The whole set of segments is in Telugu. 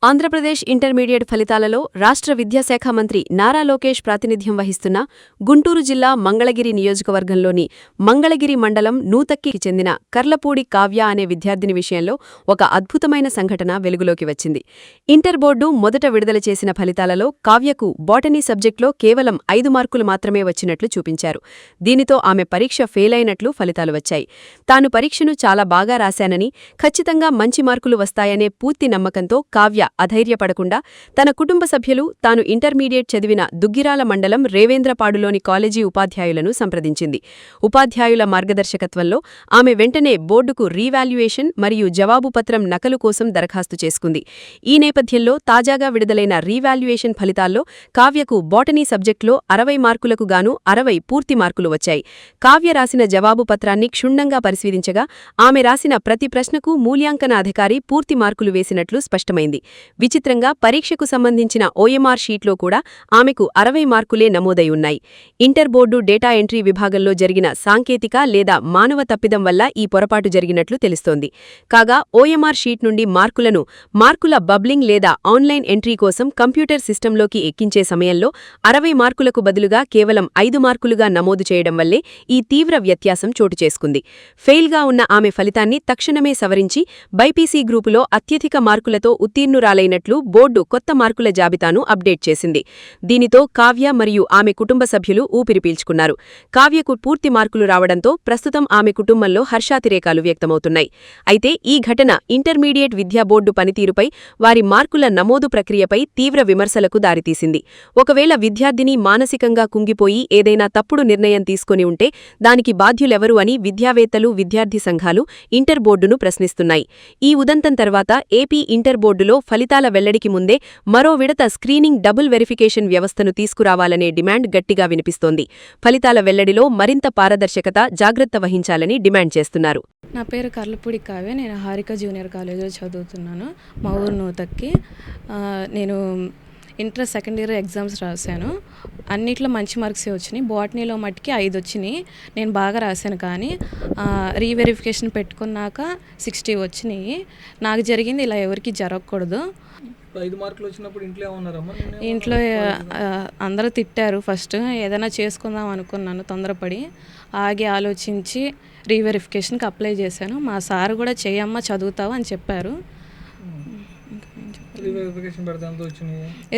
ఆంధ్రప్రదేశ్ ఇంటర్మీడియట్ ఫలితాలలో రాష్ట్ర విద్యాశాఖ మంత్రి నారా లోకేష్ ప్రాతినిధ్యం వహిస్తున్న గుంటూరు జిల్లా మంగళగిరి నియోజకవర్గంలోని మంగళగిరి మండలం నూతక్కికి చెందిన కర్లపూడి కావ్య అనే విద్యార్థిని విషయంలో ఒక అద్భుతమైన సంఘటన వెలుగులోకి వచ్చింది. ఇంటర్ బోర్డు మొదట విడుదల చేసిన ఫలితాలలో కావ్యకు బాటనీ సబ్జెక్టులో కేవలం 5 మార్కులు మాత్రమే వచ్చినట్లు చూపించారు. దీనితో ఆమె పరీక్ష ఫెయిల్ అయినట్లు ఫలితాలు వచ్చాయి. తాను పరీక్షను చాలా బాగా రాశానని, ఖచ్చితంగా మంచి మార్కులు వస్తాయనే పూర్తి నమ్మకంతో కావ్య అధైర్యపడకుండా తన కుటుంబ సభ్యులు తాను ఇంటర్మీడియట్ చదివిన దుగ్గిరాల మండలం రేవేంద్రపాడులోని కాలేజీ ఉపాధ్యాయులను సంప్రదించింది. ఉపాధ్యాయుల మార్గదర్శకత్వంలో ఆమె వెంటనే బోర్డుకు రీవాల్యుయేషన్ మరియు జవాబుపత్రం నకలు కోసం దరఖాస్తు చేసుకుంది. ఈ నేపథ్యంలో తాజాగా విడుదలైన రీవాల్యుయేషన్ ఫలితాల్లో కావ్యకు బాటనీ సబ్జెక్టులో 60 మార్కులకు గాను 60 పూర్తి మార్కులు వచ్చాయి. కావ్య రాసిన జవాబు పత్రాన్ని క్షుణ్ణంగా పరిశీలించగా ఆమె రాసిన ప్రతి ప్రశ్నకు మూల్యాంకన అధికారి పూర్తి మార్కులు వేసినట్లు స్పష్టమైంది. విచిత్రంగా పరీక్షకు సంబంధించిన ఓఎంఆర్ షీట్లో కూడా ఆమెకు 60 మార్కులే నమోదై ఉన్నాయి. ఇంటర్ బోర్డు డేటా ఎంట్రీ విభాగంలో జరిగిన సాంకేతిక లేదా మానవ తప్పిదం వల్ల ఈ పొరపాటు జరిగినట్లు తెలుస్తోంది. కాగా ఓఎంఆర్ షీట్ నుండి మార్కుల బబ్లింగ్ లేదా ఆన్లైన్ ఎంట్రీ కోసం కంప్యూటర్ సిస్టంలోకి ఎక్కించే సమయంలో 60 మార్కులకు బదులుగా కేవలం 5 మార్కులుగా నమోదు చేయడం వల్లే ఈ తీవ్ర వ్యత్యాసం చోటు చేసుకుంది. ఫెయిల్గా ఉన్న ఆమె ఫలితాన్ని తక్షణమే సవరించి బైపీసీ గ్రూపులో అత్యధిక మార్కులతో ఉత్తీర్ణురాలైనట్లు బోర్డు కొత్త మార్కుల జాబితాను అప్డేట్ చేసింది. దీనితో కావ్య మరియు ఆమె కుటుంబ సభ్యులు ఊపిరి పీల్చుకున్నారు. కావ్యకు పూర్తి మార్కులు రావడంతో ప్రస్తుతం ఆమె కుటుంబంలో హర్షాతిరేకాలు వ్యక్తమవుతున్నాయి. అయితే ఈ ఘటన ఇంటర్మీడియట్ విద్యా బోర్డు పనితీరుపై, వారి మార్కుల నమోదు ప్రక్రియపై తీవ్ర విమర్శలకు దారితీసింది. ఒకవేళ విద్యార్థిని మానసికంగా కుంగిపోయి ఏదైనా తప్పుడు నిర్ణయం తీసుకొని ఉంటే దానికి బాధ్యులెవరు అని విద్యావేత్తలు, విద్యార్థి సంఘాలు ఇంటర్ బోర్డును ప్రశ్నిస్తున్నాయి. ఈ ఉదంతం తర్వాత ఏపీ ఇంటర్ బోర్డులో ఫలితాల వెల్లడికి ముందే మరో విడత స్క్రీనింగ్ డబుల్ వెరిఫికేషన్ వ్యవస్థను తీసుకురావాలనే డిమాండ్ గట్టిగా వినిపిస్తోంది. ఫలితాల వెల్లడిలో మరింత పారదర్శకత, జాగ్రత్త వహించాలని డిమాండ్ చేస్తున్నారు. నా పేరు కర్లపూడి కావ్య. నేను హారిక జూనియర్ కాలేజీలో చదువుతున్నాను. మా ఊరు నూతక్కి. నేను ఇంటర్ సెకండ్ ఇయర్ ఎగ్జామ్స్ రాశాను. అన్నిట్లో మంచి మార్క్సే వచ్చినాయి. బాటనీలో మట్టుకి 5 వచ్చినాయి. నేను బాగా రాశాను, కానీ రీవెరిఫికేషన్ పెట్టుకున్నాక 60 వచ్చినాయి. నాకు జరిగింది ఇలా ఎవరికి జరగకూడదు. 5 మార్కులు వచ్చినప్పుడు ఇంట్లో అందరూ తిట్టారు. ఫస్ట్ ఏదైనా చేసుకుందాం అనుకున్నాను, తొందరపడి ఆగి ఆలోచించి రీవెరిఫికేషన్కి అప్లై చేశాను. మా సార్ కూడా చేయమ్మా చదువుతావు అని చెప్పారు.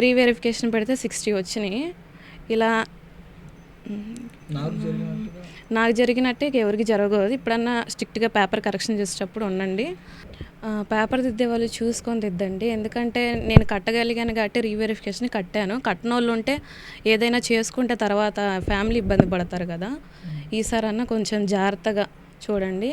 రీవెరిఫికేషన్ పెడితే 60 వచ్చినాయి. ఇలా నాకు జరిగినట్టే ఎవరికి జరగకూడదు. ఇప్పుడన్నా స్ట్రిక్ట్గా పేపర్ కరెక్షన్ చేసేటప్పుడు ఉండండి. పేపర్ దిద్దే వాళ్ళు చూసుకొని దిద్దండి. ఎందుకంటే నేను కట్టగలిగాను కాబట్టి రీవెరిఫికేషన్ కట్టాను. కట్టనోళ్ళు ఉంటే ఏదైనా చేసుకుంటే తర్వాత ఫ్యామిలీ ఇబ్బంది పడతారు కదా. ఈసారన్నా కొంచెం జాగ్రత్తగా చూడండి.